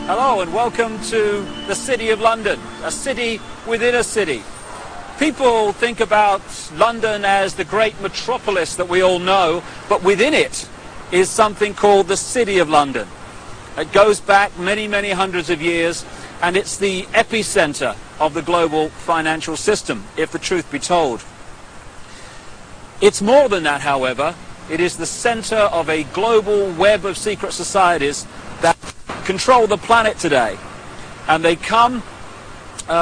Hello and welcome to the City of London, a city within a city. People think about London as the great metropolis that we all know, but within it is something called the City of London. It goes back many, many hundreds of years, and it's the epicenter of the global financial system, if the truth be told. It's more than that, however. It is the center of a global web of secret societies that control the planet today, and they come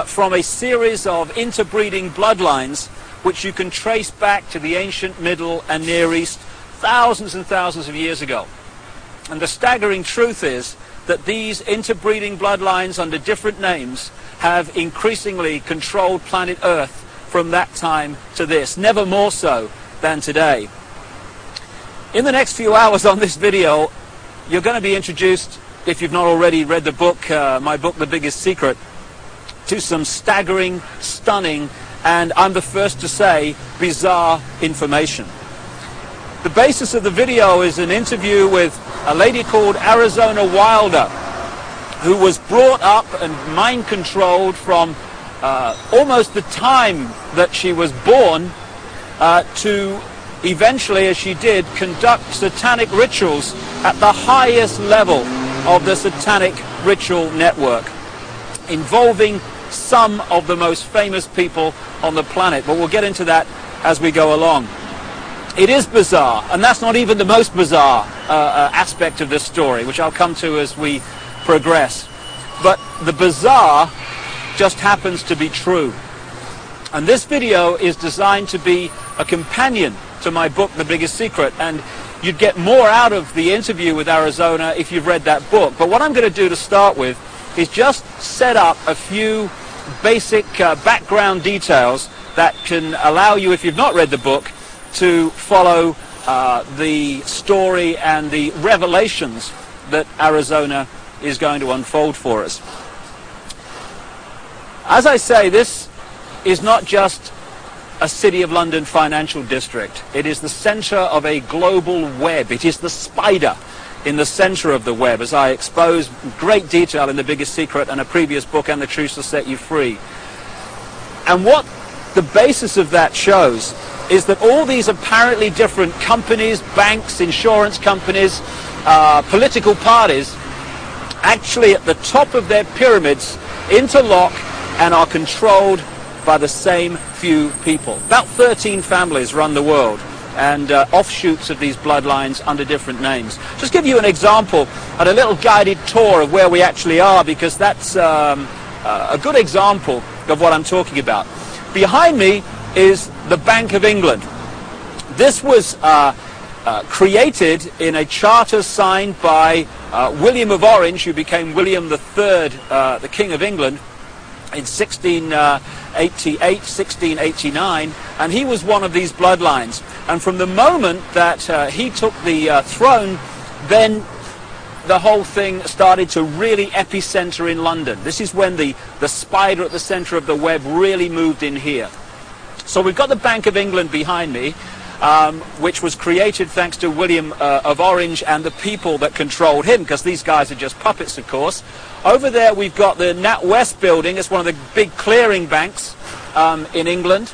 from a series of interbreeding bloodlines which you can trace back to the ancient Middle and Near East thousands and thousands of years ago. And the staggering truth is that these interbreeding bloodlines under different names have increasingly controlled planet Earth from that time to this, never more so than today. In the next few hours on this video, you're going to be introduced, if you've not already read the book, my book, The Biggest Secret, to some staggering, stunning, and I'm the first to say, bizarre information. The basis of the video is an interview with a lady called Arizona Wilder, who was brought up and mind-controlled from almost the time that she was born to eventually, as she did, conduct satanic rituals at the highest level of the satanic ritual network, involving some of the most famous people on the planet. But we'll get into that as we go along. It is bizarre, and that's not even the most bizarre aspect of this story, which I'll come to as we progress. But the bizarre just happens to be true. And this video is designed to be a companion to my book, The Biggest Secret, and you'd get more out of the interview with Arizona if you've read that book. But what I'm going to do to start with is just set up a few basic background details that can allow you, if you've not read the book, to follow the story and the revelations that Arizona is going to unfold for us. As I say, this is not just a City of London financial district. It is the center of a global web. It is the spider in the center of the web, as I expose in great detail in The Biggest Secret and a previous book, And the Truth Will Set You Free. And what the basis of that shows is that all these apparently different companies, banks, insurance companies, political parties, actually at the top of their pyramids interlock and are controlled by the same few people. About 13 families run the world, and offshoots of these bloodlines under different names. Just give you an example and a little guided tour of where we actually are, because that's a good example of what I'm talking about. Behind me is the Bank of England. This was created in a charter signed by William of Orange, who became William III, the King of England, in 1688, 1689, and he was one of these bloodlines. And from the moment that he took the throne, then the whole thing started to really epicenter in London. This is when the spider at the center of the web really moved in here. So we've got the Bank of England behind me, which was created thanks to William of Orange and the people that controlled him, because these guys are just puppets, of course. Over there we've got the NatWest building. It's one of the big clearing banks in England.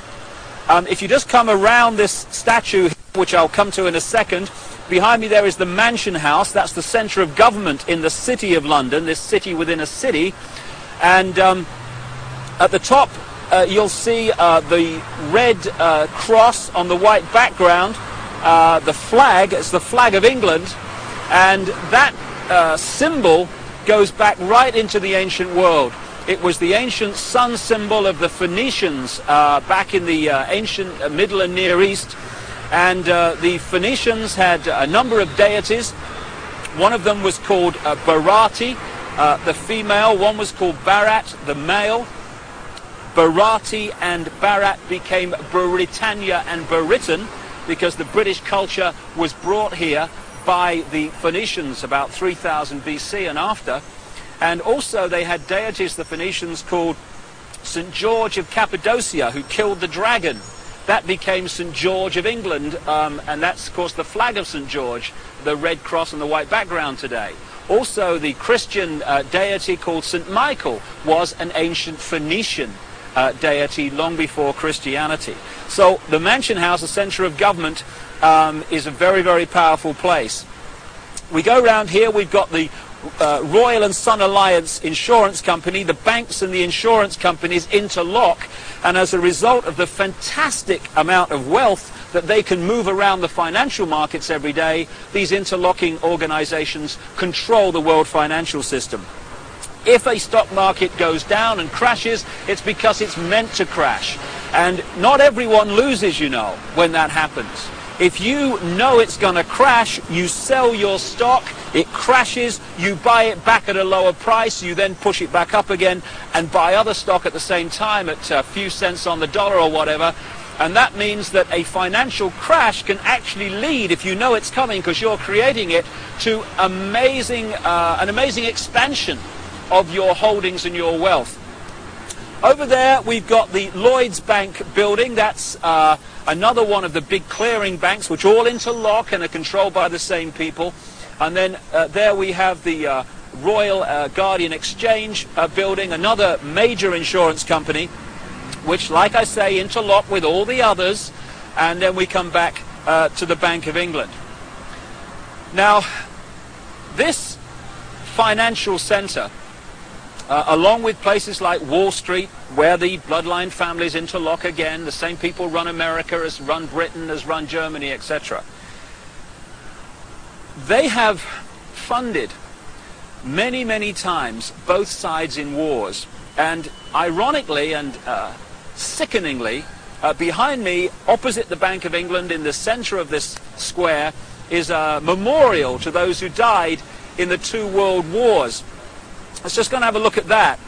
If you just come around this statue, which I'll come to in a second, behind me there is the Mansion House. That's the center of government in the City of London, this city within a city. And at the top you'll see the red cross on the white background, the flag. It's the flag of England, and that symbol goes back right into the ancient world. It was the ancient sun symbol of the Phoenicians back in the ancient Middle and Near East, and the Phoenicians had a number of deities. One of them was called Barati, the female. One was called Barat, the male. Barati and Barat became Britannia and Britain because the British culture was brought here by the Phoenicians about 3000 BC and after. And also they had deities, the Phoenicians, called St. George of Cappadocia, who killed the dragon. That became St. George of England, and that's, of course, the flag of St. George, the red cross and the white background today. Also, the Christian deity called St. Michael was an ancient Phoenician deity long before Christianity. So the Mansion House, the center of government, is a very, very powerful place. We go around here, we've got the Royal and Son Alliance insurance company. The banks and the insurance companies interlock, and as a result of the fantastic amount of wealth that they can move around the financial markets every day, these interlocking organizations control the world financial system. If a stock market goes down and crashes, it's because it's meant to crash. And not everyone loses, you know, when that happens. If you know it's going to crash, you sell your stock, it crashes, you buy it back at a lower price, you then push it back up again and buy other stock at the same time at a few cents on the dollar or whatever. And that means that a financial crash can actually lead, if you know it's coming because you're creating it, to an amazing expansion of your holdings and your wealth. Over there we've got the Lloyds Bank building. That's another one of the big clearing banks which all interlock and are controlled by the same people. And then there we have the Royal Guardian Exchange building, another major insurance company which, like I say, interlock with all the others. And then we come back to the Bank of England. Now, this financial center, along with places like Wall Street, where the bloodline families interlock again, the same people run America as run Britain, as run Germany, etc. They have funded many, many times both sides in wars. And ironically and sickeningly, behind me, opposite the Bank of England, in the center of this square, is a memorial to those who died in the 2 world wars. Let's just go and have a look at that.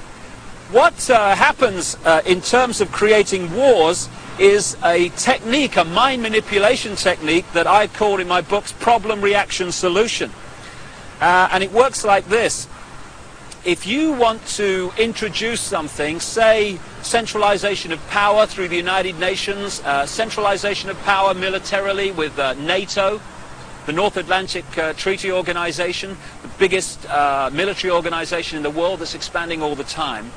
What happens in terms of creating wars is a technique, a mind manipulation technique that I've called in my books problem, reaction, solution. And it works like this. If you want to introduce something, say centralization of power through the United Nations, centralization of power militarily with NATO, the North Atlantic Treaty Organization, the biggest military organization in the world that's expanding all the time.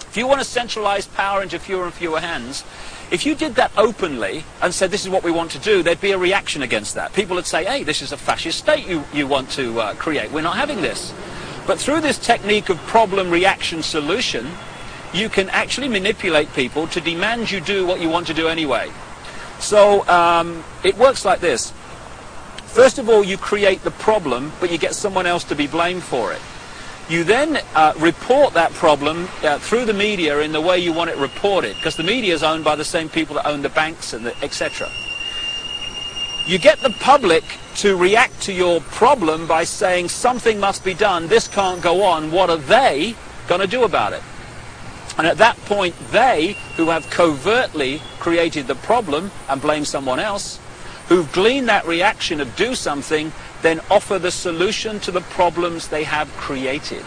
If you want to centralize power into fewer and fewer hands, if you did that openly and said this is what we want to do, there'd be a reaction against that. People would say, hey, this is a fascist state you want to create. We're not having this. But through this technique of problem, reaction, solution, you can actually manipulate people to demand you do what you want to do anyway. So it works like this. First of all, you create the problem, but you get someone else to be blamed for it. You then report that problem through the media in the way you want it reported, because the media is owned by the same people that own the banks and etc. You get the public to react to your problem by saying something must be done, this can't go on, what are they going to do about it? And at that point, they, who have covertly created the problem and blame someone else, who've gleaned that reaction of do something, then offer the solution to the problems they have created.